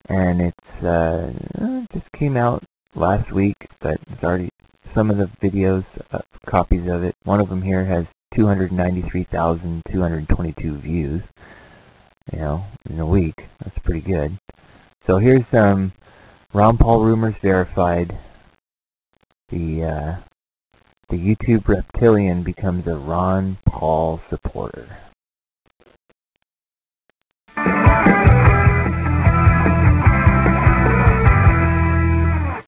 and it just came out last week, but it's already some of the videos, copies of it. One of them here has 293,222 views, in a week. That's pretty good. So here's Ron Paul rumors verified. The YouTube reptilian becomes a Ron Paul supporter.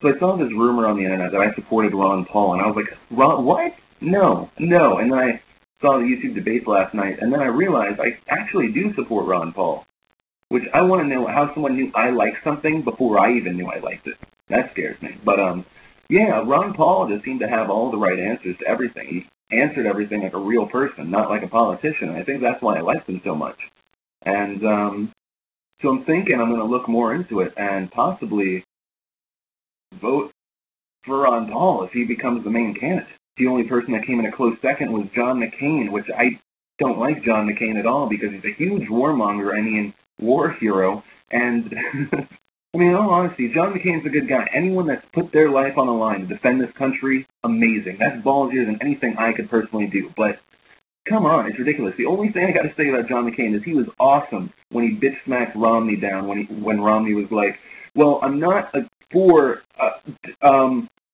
So I saw this rumor on the internet that I supported Ron Paul, and I was like, Ron, what? No. And then I saw the YouTube debates last night, and then I realized I actually do support Ron Paul, which I want to know how someone knew I liked something before I even knew I liked it. That scares me. But, yeah, Ron Paul just seemed to have all the right answers to everything. He answered everything like a real person, not like a politician. I think that's why I liked him so much. And so I'm thinking I'm going to look more into it and possibly vote for Ron Paul if he becomes the main candidate. The only person that came in a close second was John McCain, which I don't like John McCain at all because he's a huge warmonger, war hero. And, I mean, in all honesty, John McCain's a good guy. Anyone that's put their life on the line to defend this country, amazing. That's ballsier than anything I could personally do. But come on, it's ridiculous. The only thing I got to say about John McCain is he was awesome when he bitch-smacked Romney down, when Romney was like, well, I'm not for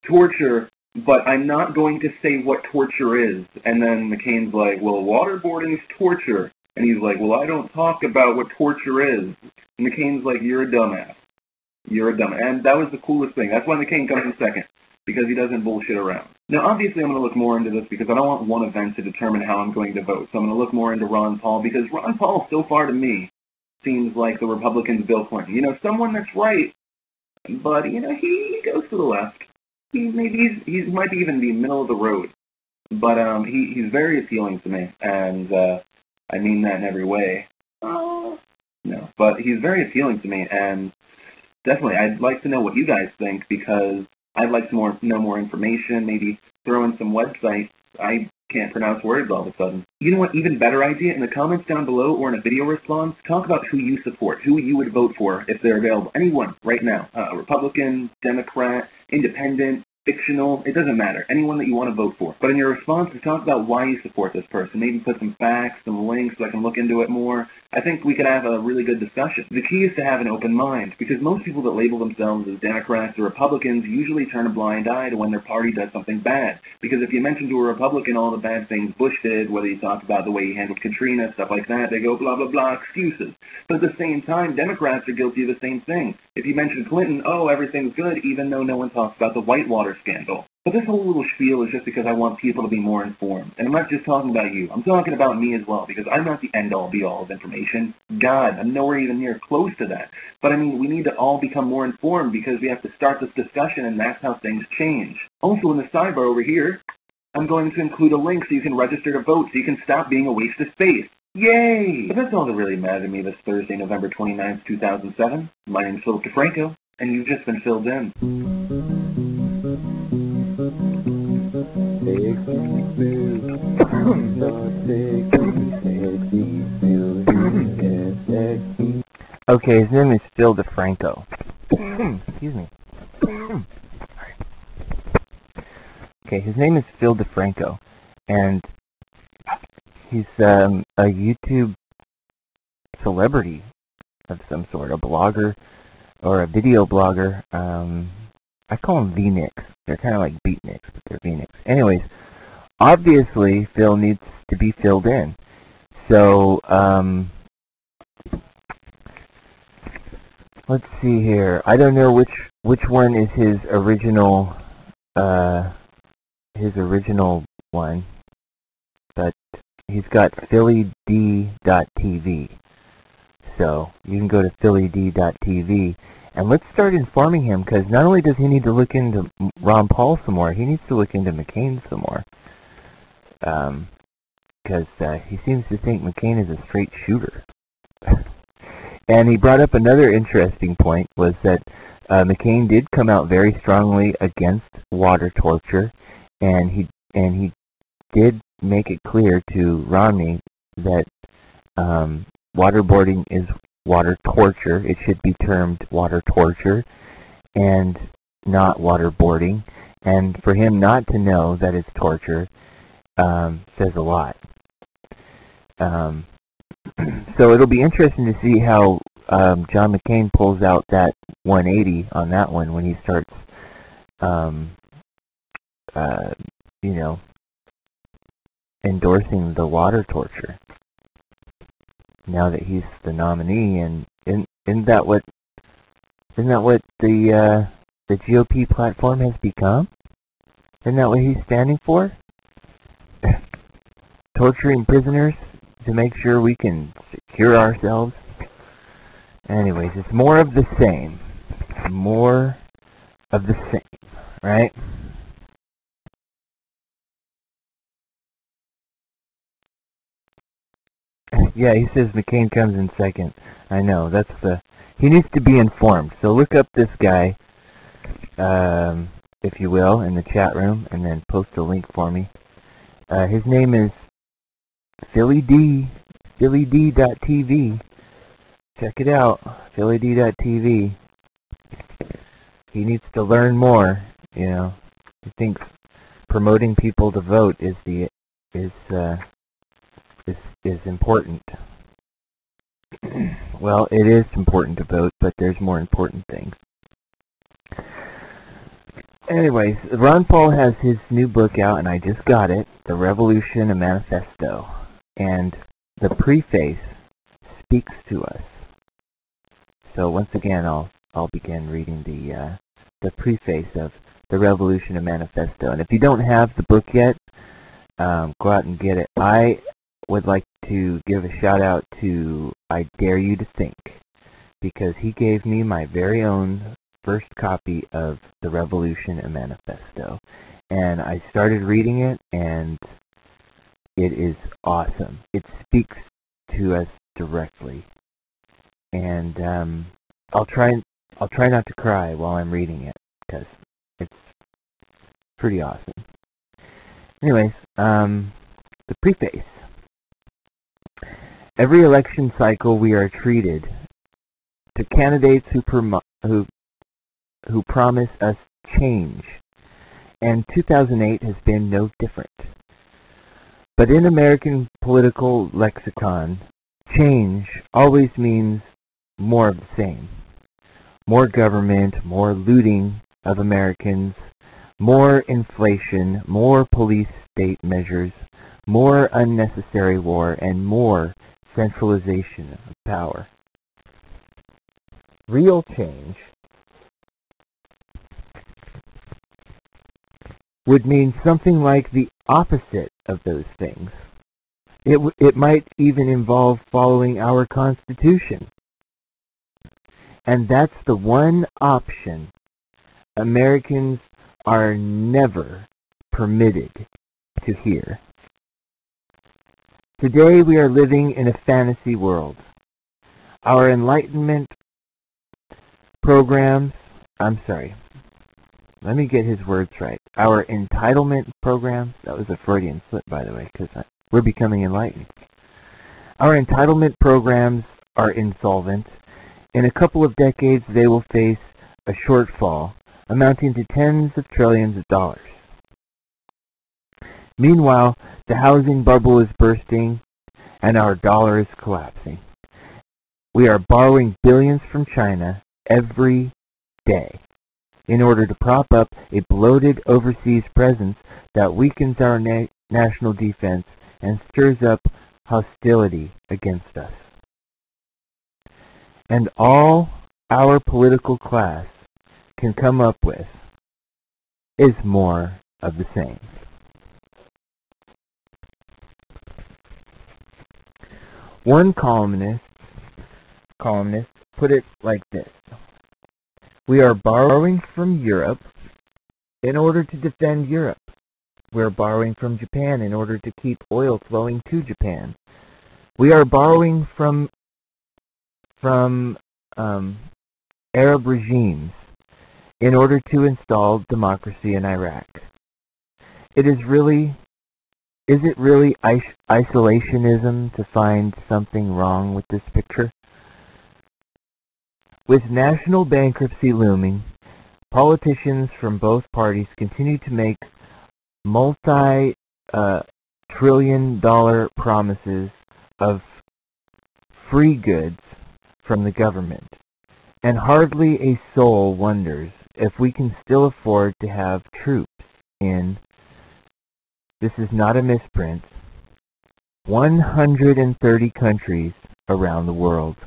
torture, but I'm not going to say what torture is. And then McCain's like, well, waterboarding is torture. And he's like, well, I don't talk about what torture is. And McCain's like, you're a dumbass. You're a dumbass. And that was the coolest thing. That's why McCain comes in second, because he doesn't bullshit around. Now, obviously, I'm going to look more into this because I don't want one event to determine how I'm going to vote. So I'm going to look more into Ron Paul, because Ron Paul, so far to me, seems like the Republicans' Bill Clinton. Someone that's right, but, he goes to the left. He might be even the middle of the road. But he's very appealing to me, and I mean that in every way. No. But he's very appealing to me, and definitely I'd like to know what you guys think, because I'd like to know more information, maybe throw in some websites. I can't pronounce words all of a sudden. You know what, even better idea? In the comments down below or in a video response, talk about who you support, who you would vote for if they're available. Anyone right now. Republican, Democrat, Independent, fictional, it doesn't matter. Anyone that you want to vote for. But in your responses, talk about why you support this person. Maybe put some facts, some links so I can look into it more. I think we could have a really good discussion. The key is to have an open mind, because most people that label themselves as Democrats or Republicans usually turn a blind eye to when their party does something bad. Because if you mention to a Republican all the bad things Bush did, whether you talk about the way he handled Katrina, stuff like that, they go blah, blah, blah, excuses. But at the same time, Democrats are guilty of the same thing. If you mention Clinton, oh, everything's good, even though no one talks about the Whitewater scandal. But this whole little spiel is just because I want people to be more informed. And I'm not just talking about you. I'm talking about me as well, because I'm not the end-all, be-all of information. God, I'm nowhere even near close to that. But I mean, we need to all become more informed, because we have to start this discussion, and that's how things change. Also, in the sidebar over here, I'm going to include a link so you can register to vote, so you can stop being a waste of space. Yay! But that's all that really mattered to me this Thursday, November 29th, 2007. My name is Philip DeFranco, and you've just been filled in. Okay, his name is Phil DeFranco. Excuse me. Okay, his name is Phil DeFranco, and he's a YouTube celebrity of some sort, a blogger or a video blogger. I call them V-Nicks. They're kind of like Beatniks, but they're V-Nicks. Anyways, obviously Phil needs to be filled in. So, let's see here. I don't know which one is his original one, but he's got phillyd.tv. So you can go to phillyd.tv. And let's start informing him, because not only does he need to look into Ron Paul some more, he needs to look into McCain some more. Because he seems to think McCain is a straight shooter. And he brought up another interesting point, was that McCain did come out very strongly against water torture, and he did make it clear to Romney that waterboarding is water torture. It should be termed water torture and not waterboarding. And for him not to know that it's torture says a lot. So it'll be interesting to see how John McCain pulls out that 180 on that one when he starts, endorsing the water torture. Now that he's the nominee, and isn't that what the GOP platform has become? Isn't that what he's standing for? Torturing prisoners to make sure we can secure ourselves. Anyways, it's more of the same. More of the same, right? Yeah, he says McCain comes in second. I know, he needs to be informed. So look up this guy, if you will, in the chat room, and then post a link for me. His name is PhillyD.TV. Check it out, PhillyD.TV. He needs to learn more. He thinks promoting people to vote is important. Well, it is important to vote, but there's more important things. Anyways, Ron Paul has his new book out, and I just got it, The Revolution, a Manifesto. And the preface speaks to us. So once again, I'll begin reading the preface of The Revolution, a Manifesto. And if you don't have the book yet, go out and get it. I would like to give a shout out to I Dare You to Think, because he gave me my very own first copy of The Revolution, a Manifesto. And I started reading it, and it is awesome. It speaks to us directly. And I'll try not to cry while I'm reading it, because it's pretty awesome. Anyways, the preface. Every election cycle we are treated to candidates who promise us change, and 2008 has been no different. But in American political lexicon, change always means more of the same. More government, more looting of Americans, more inflation, more police state measures, more unnecessary war, and more centralization of power. Real change would mean something like the opposite of those things. It might even involve following our Constitution. And that's the one option Americans are never permitted to hear. Today we are living in a fantasy world. Our enlightenment programs, let me get his words right. Our entitlement programs, that was a Freudian slip, by the way, because we're becoming enlightened. Our entitlement programs are insolvent. In a couple of decades, they will face a shortfall amounting to tens of trillions of dollars. Meanwhile, the housing bubble is bursting and our dollar is collapsing. We are borrowing billions from China every day in order to prop up a bloated overseas presence that weakens our national defense and stirs up hostility against us. And all our political class can come up with is more of the same. One columnist put it like this: we are borrowing from Europe in order to defend Europe. We're borrowing from Japan in order to keep oil flowing to Japan. We are borrowing from Arab regimes in order to install democracy in Iraq. Is it really isolationism to find something wrong with this picture? With national bankruptcy looming, politicians from both parties continue to make multi-trillion-dollar promises of free goods from the government, and hardly a soul wonders if we can still afford to have troops in, this is not a misprint, 130 countries around the world.